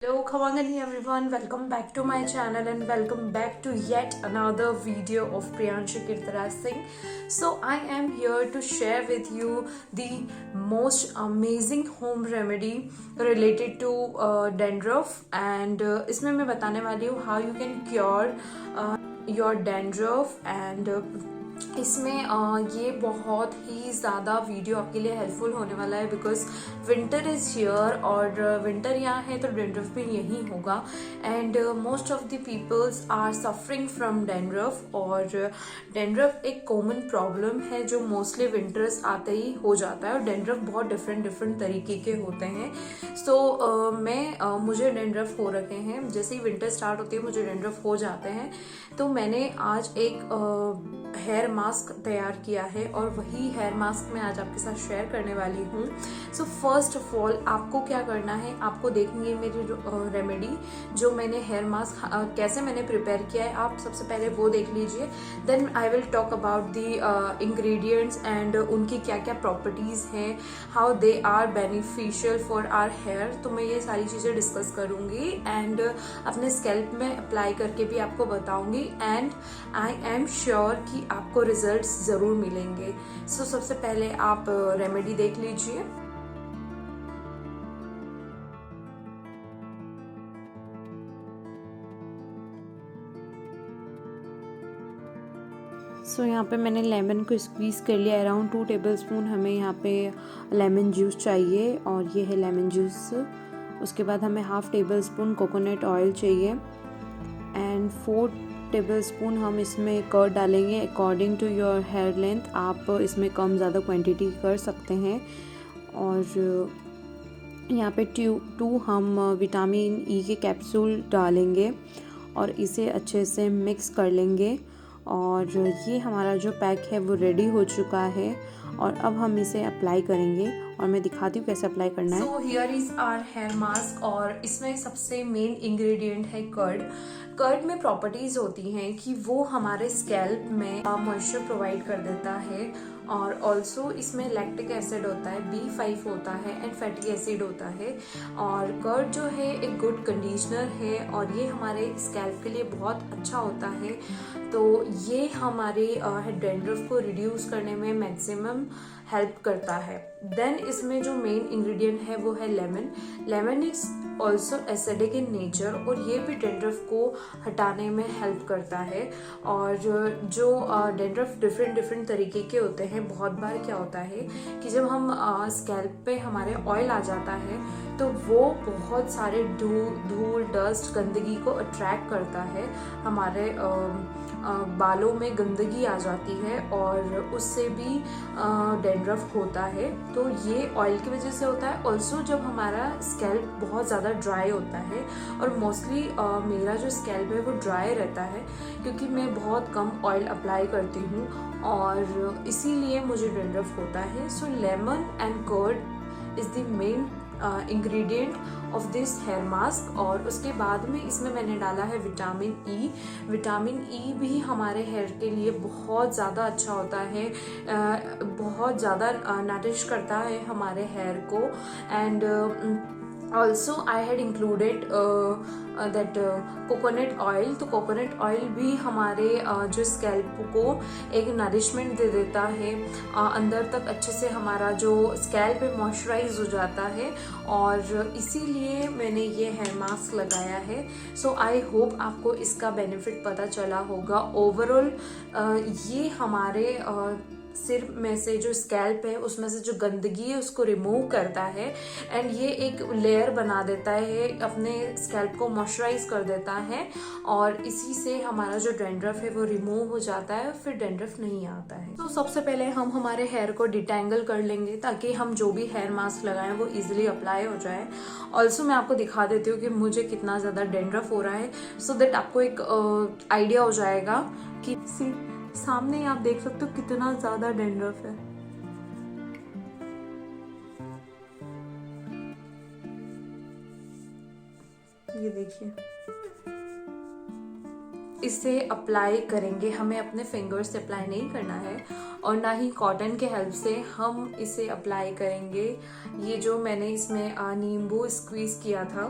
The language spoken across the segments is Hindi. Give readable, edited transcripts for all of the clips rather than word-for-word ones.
Hello, Khawangani everyone. Welcome back to my channel and welcome back to yet another video of Priyanshu Kirtaraj Singh. So I am here to share with you the most amazing home remedy related to dandruff and इसमें मैं बताने वाली हूँ how you can cure your dandruff and इसमें ये बहुत ही ज़्यादा वीडियो आपके लिए हेल्पफुल होने वाला है बिकॉज विंटर इज़ हियर और विंटर यहाँ है तो डेंड्रफ भी यहीं होगा and most of the peoples are suffering from dandruff और डेंड्रफ एक कॉमन प्रॉब्लम है जो मोस्टली विंटर्स आते ही हो जाता है और डेंड्रफ बहुत डिफरेंट तरीके के होते हैं सो मुझे डेंड्रफ हो रखे हैं जैसे ही विंटर स्टार्ट होती है मुझे डेंड्रफ हो जाते हैं तो मैंने आज एक हेयर मास्क तैयार किया है और वही हेयर मास्क मैं आज आपके साथ शेयर करने वाली हूँ सो फर्स्ट ऑफ ऑल आपको क्या करना है आपको देखेंगे मेरी रेमेडी जो मैंने हेयर मास्क कैसे मैंने प्रिपेयर किया है आप सबसे पहले वो देख लीजिए then I will talk about the ingredients and उनकी क्या क्या प्रॉपर्टीज़ हैं how they are beneficial for our hair तो मैं ये सारी चीज़ें डिस्कस करूँगी एंड अपने स्कैल्प में अप्लाई करके भी आपको बताऊँगी एंड आई एम श्योर कि आपको रिजल्ट्स ज़रूर मिलेंगे सो सबसे पहले आप रेमेडी देख लीजिए सो यहाँ पे मैंने लेमन को स्क्वीज़ कर लिया अराउंड 2 टेबलस्पून हमें यहाँ पे लेमन जूस चाहिए और ये है लेमन जूस उसके बाद हमें half tablespoon coconut oil चाहिए एंड 4 टेबलस्पून हम इसमें कर्ड डालेंगे according to your hair length आप इसमें कम ज़्यादा क्वांटिटी कर सकते हैं और यहाँ पे 2 हम विटामिन ई के कैप्सूल डालेंगे और इसे अच्छे से मिक्स कर लेंगे और ये हमारा जो पैक है वो रेडी हो चुका है और अब हम इसे अप्लाई करेंगे और मैं दिखाती हूँ कैसे अप्लाई करना है। So here is our hair mask और इसमें सबसे मेन इंग्रेडिएंट है कर्ड। कर्ड में प्रॉपर्टीज़ होती हैं कि वो हमारे स्कैल्प में मॉइस्चर प्रोवाइड कर देता है और ऑल्सो इसमें लैक्टिक एसिड होता है B5 होता है एंड फैटी एसिड होता है और कर्ड जो है एक गुड कंडीशनर है और ये हमारे स्कैल्प के लिए बहुत अच्छा होता है तो ये हमारे डेंड्रफ को रिड्यूस करने में मैक्सिमम हेल्प करता है। देन इसमें जो मेन इंग्रेडिएंट है वो है lemon is also acidic in nature और ये भी डेंड्रफ को हटाने में हेल्प करता है और जो डेंड्रफ डिफरेंट तरीके के होते हैं बहुत बार क्या होता है कि जब हम स्कैल्प पे हमारे ऑयल आ जाता है तो वो बहुत सारे धूल डस्ट गंदगी को अट्रैक्ट करता है हमारे बालों में गंदगी आ जाती है और उससे भी डेंड्रफ होता है तो ये ऑयल की वजह से होता है ऑल्सो जब हमारा स्कैल्प बहुत ज़्यादा ड्राई होता है और मोस्टली मेरा जो स्कैल्प है वो ड्राई रहता है क्योंकि मैं बहुत कम ऑयल अप्लाई करती हूँ और इसीलिए मुझे डेंड्रफ होता है so lemon and curd is the main ingredient of this hair mask और उसके बाद में इसमें मैंने डाला है विटामिन ई भी हमारे हेयर के लिए बहुत ज़्यादा अच्छा होता है बहुत ज़्यादा नरिश करता है हमारे हेयर को and also I had included that coconut oil तो कोकोनट ऑयल भी हमारे जो स्कैल्प को एक नरिशमेंट दे देता है अंदर तक अच्छे से हमारा जो स्कैल्प है मॉइस्चराइज हो जाता है और इसीलिए मैंने ये हेयर मास्क लगाया है सो आई होप आपको इसका बेनिफिट पता चला होगा ओवरऑल ये हमारे सिर में से जो स्कैल्प है उसमें से जो गंदगी है उसको रिमूव करता है एंड ये एक लेयर बना देता है अपने स्कैल्प को मॉइस्चराइज कर देता है और इसी से हमारा जो डेंड्रफ है वो रिमूव हो जाता है फिर डेंड्रफ नहीं आता है तो सबसे पहले हम हमारे हेयर को डिटेंगल कर लेंगे ताकि हम जो भी हेयर मास्क लगाएं वो इजीली अप्लाई हो जाए ऑल्सो मैं आपको दिखा देती हूँ कि मुझे कितना ज़्यादा डेंड्रफ हो रहा है सो दैट आपको एक आइडिया हो जाएगा कि सामने आप देख सकते हो कितना ज्यादा डेंड्रफ है ये देखिए इसे अप्लाई करेंगे हमें अपने फिंगर्स से अप्लाई नहीं करना है और ना ही कॉटन के हेल्प से हम इसे अप्लाई करेंगे। ये जो मैंने इसमें नींबू स्क्वीज किया था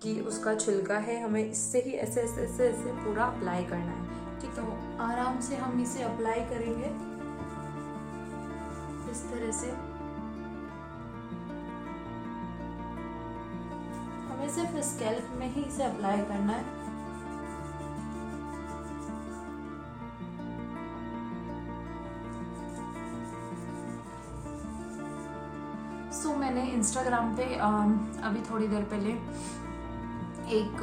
कि उसका छिलका है, हमें इससे ही ऐसे ऐसे ऐसे ऐसे पूरा अप्लाई करना है। ठीक, तो आराम से हम इसे अप्लाई करेंगे इस तरह से। हमें सिर्फ स्कैल्प में ही इसे अप्लाई करना है। सो मैंने इंस्टाग्राम पे अभी थोड़ी देर पहले एक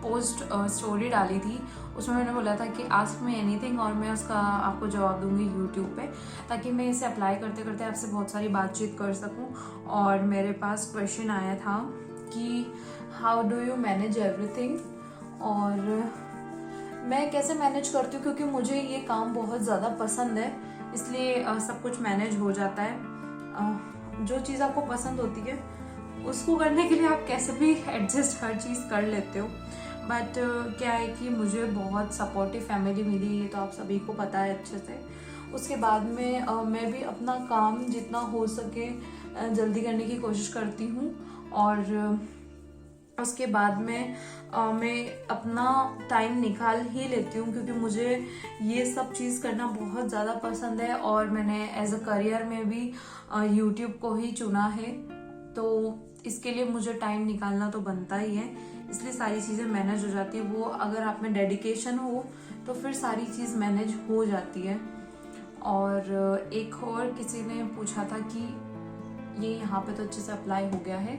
पोस्ट स्टोरी डाली थी। उसमें मैंने बोला था कि आस्क मी एनीथिंग, और मैं उसका आपको जवाब दूंगी यूट्यूब पे, ताकि मैं इसे अप्लाई करते करते आपसे बहुत सारी बातचीत कर सकूं। और मेरे पास क्वेश्चन आया था कि how do you manage everything, और मैं कैसे मैनेज करती हूँ, क्योंकि मुझे ये काम बहुत ज़्यादा पसंद है, इसलिए सब कुछ मैनेज हो जाता है। जो चीज़ आपको पसंद होती है उसको करने के लिए आप कैसे भी एडजस्ट हर चीज़ कर लेते हो। बट क्या है कि मुझे बहुत सपोर्टिव फैमिली मिली, ये तो आप सभी को पता है अच्छे से। उसके बाद में मैं भी अपना काम जितना हो सके जल्दी करने की कोशिश करती हूँ, और उसके बाद में मैं अपना टाइम निकाल ही लेती हूँ, क्योंकि मुझे ये सब चीज़ करना बहुत ज़्यादा पसंद है, और मैंने एज अ करियर में भी यूट्यूब को ही चुना है, तो इसके लिए मुझे टाइम निकालना तो बनता ही है, इसलिए सारी चीज़ें मैनेज हो जाती है। वो अगर आप में डेडिकेशन हो तो फिर सारी चीज़ मैनेज हो जाती है। और एक और किसी ने पूछा था कि ये यहाँ पे तो अच्छे से अप्लाई हो गया है,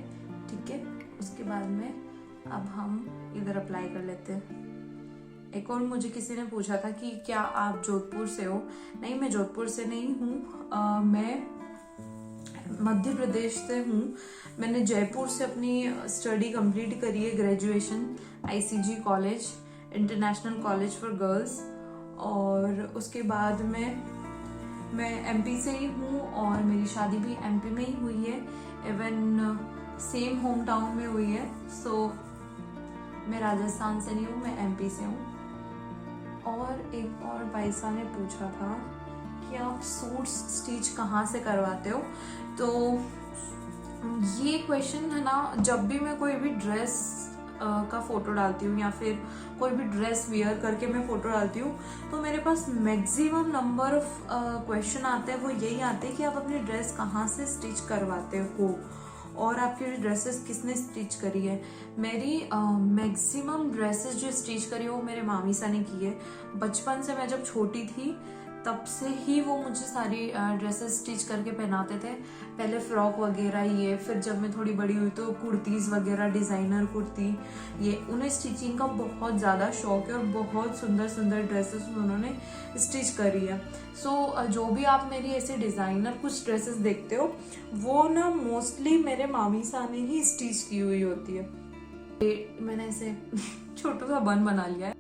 ठीक है, उसके बाद में अब हम इधर अप्लाई कर लेते हैं। एक और मुझे किसी ने पूछा था कि क्या आप जोधपुर से हो? नहीं, मैं जोधपुर से नहीं हूँ, मैं मध्य प्रदेश से हूँ। मैंने जयपुर से अपनी स्टडी कंप्लीट करी है, graduation, ICG college, international college for girls, और उसके बाद में मैं MP से ही हूँ, और मेरी शादी भी MP में ही हुई है, इवन सेम होम टाउन में हुई है। सो मैं राजस्थान से नहीं हूँ, मैं MP से हूँ। और एक और भाई साहब ने पूछा था कि आप सूट्स स्टिच कहाँ से करवाते हो? तो ये क्वेश्चन है ना, जब भी मैं कोई भी ड्रेस का फोटो डालती हूँ या फिर कोई भी ड्रेस वियर करके मैं फोटो डालती हूँ, तो मेरे पास मैक्सिमम नंबर ऑफ क्वेश्चन आते हैं। वो यही आते हैं कि आप अपनी ड्रेस कहाँ से स्टिच करवाते हो, और आपकी ड्रेसेस किसने स्टिच करी है। मेरी मैक्सिमम ड्रेसेस जो स्टिच करी है वो मेरे मामी सा ने की है। बचपन से मैं जब छोटी थी तब से ही वो मुझे सारी ड्रेसेस स्टिच करके पहनाते थे। पहले फ्रॉक वगैरह ये, फिर जब मैं थोड़ी बड़ी हुई तो कुर्तीज़ वगैरह, डिज़ाइनर कुर्ती, ये उन्हें स्टिचिंग का बहुत ज़्यादा शौक है, और बहुत सुंदर सुंदर ड्रेसेस उन्होंने स्टिच करी है। सो जो भी आप मेरी ऐसे डिज़ाइनर कुछ ड्रेसेस देखते हो, वो ना मोस्टली मेरे मामी सा ने ही स्टिच की हुई होती है। मैंने ऐसे छोटा सा बन बना लिया है।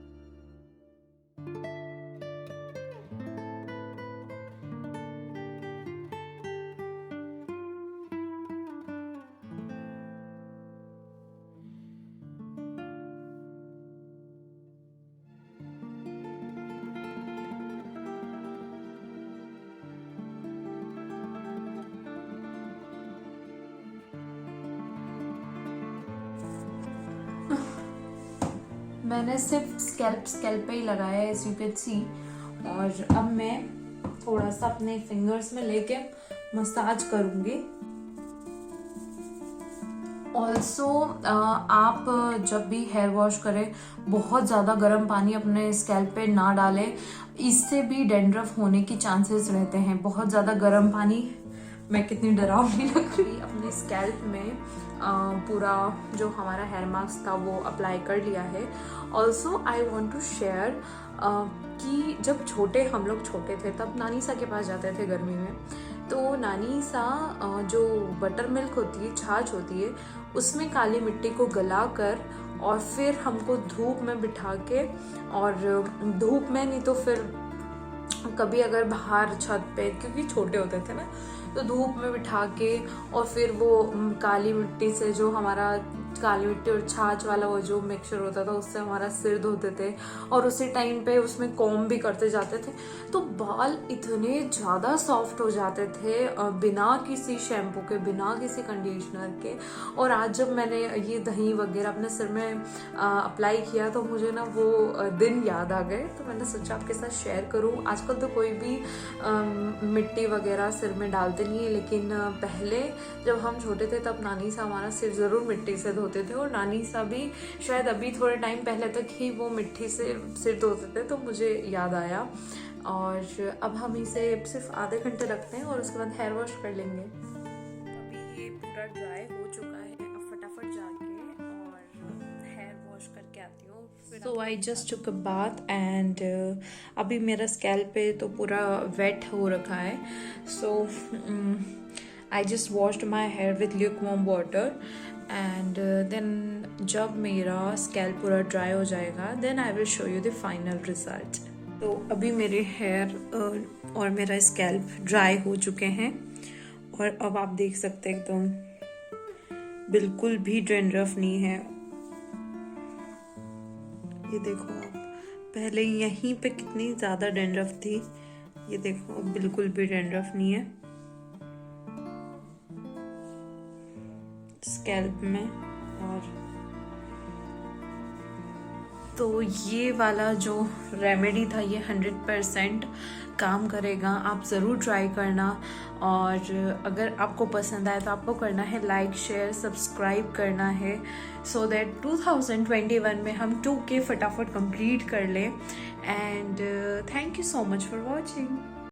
मैंने सिर्फ स्कैल्प पे ही लगाया है, एज यू कैन सी। और अब मैं थोड़ा सा अपने फिंगर्स में लेके मसाज करूंगी। ऑल्सो आप जब भी हेयर वॉश करें, बहुत ज़्यादा गर्म पानी अपने स्कैल्प पे ना डालें, इससे भी डैंड्रफ होने की चांसेस रहते हैं। बहुत ज़्यादा गर्म पानी, मैं कितनी डरावनी लग रही, अपने स्कैल्प में पूरा जो हमारा हेयर मास्क था वो अप्लाई कर लिया है। Also I want to share कि जब हम लोग छोटे थे तब नानी सा के पास जाते थे गर्मी में, तो नानी सा जो बटर मिल्क होती है, छाछ होती है, उसमें काली मिट्टी को गलाकर और फिर हमको धूप में बिठा के, और धूप में नहीं तो फिर कभी अगर बाहर छत पे, क्योंकि छोटे होते थे ना, तो धूप में बिठा के और फिर वो काली मिट्टी से जो हमारा काली मिट्टी और छाछ वाला वो जो मिक्सचर होता था उससे हमारा सिर धोते थे और उसी टाइम पे उसमें कॉम्ब भी करते जाते थे, तो बाल इतने ज़्यादा सॉफ्ट हो जाते थे बिना किसी शैम्पू के, बिना किसी कंडीशनर के। और आज जब मैंने ये दही वगैरह अपने सिर में अप्लाई किया तो मुझे ना वो दिन याद आ गए, तो मैंने सोचा आपके साथ शेयर करूं। आजकल तो कोई भी मिट्टी वगैरह सिर में डालते नहीं है, लेकिन पहले जब हम छोटे थे तब नानी सा हमारा सिर ज़रूर मिट्टी से धोते थे, और नानी सा भी शायद अभी थोड़े टाइम पहले तक ही वो मिट्टी से सिर धोते थे, तो मुझे याद आया। और अब हम इसे सिर्फ आधे घंटे रखते हैं और उसके बाद हेयर वॉश कर लेंगे। अभी ये पूरा ड्राई हो चुका है, अब फटाफट जाके और हेयर वॉश करके आती हूँ। So I just took a bath and अभी मेरा स्कैल्प पे तो पूरा वेट हो रखा है। So I just washed my hair with lukewarm water and then जब मेरा स्कैल्प पूरा ड्राई हो जाएगा then I will show you the final result. तो अभी मेरे हेयर और मेरा स्कैल्प ड्राई हो चुके हैं और अब आप देख सकते हैं एकदम बिल्कुल भी डैंड्रफ नहीं है। ये देखो आप, पहले यहीं पे कितनी ज़्यादा डैंड्रफ थी, ये देखो बिल्कुल भी डैंड्रफ नहीं है स्कैल्प में। और तो ये वाला जो रेमेडी था ये 100% काम करेगा, आप ज़रूर ट्राई करना। और अगर आपको पसंद आए तो आपको करना है लाइक, शेयर, सब्सक्राइब करना है, सो दैट 2021 में हम 2K फटाफट कंप्लीट कर लें। And thank you so much for watching.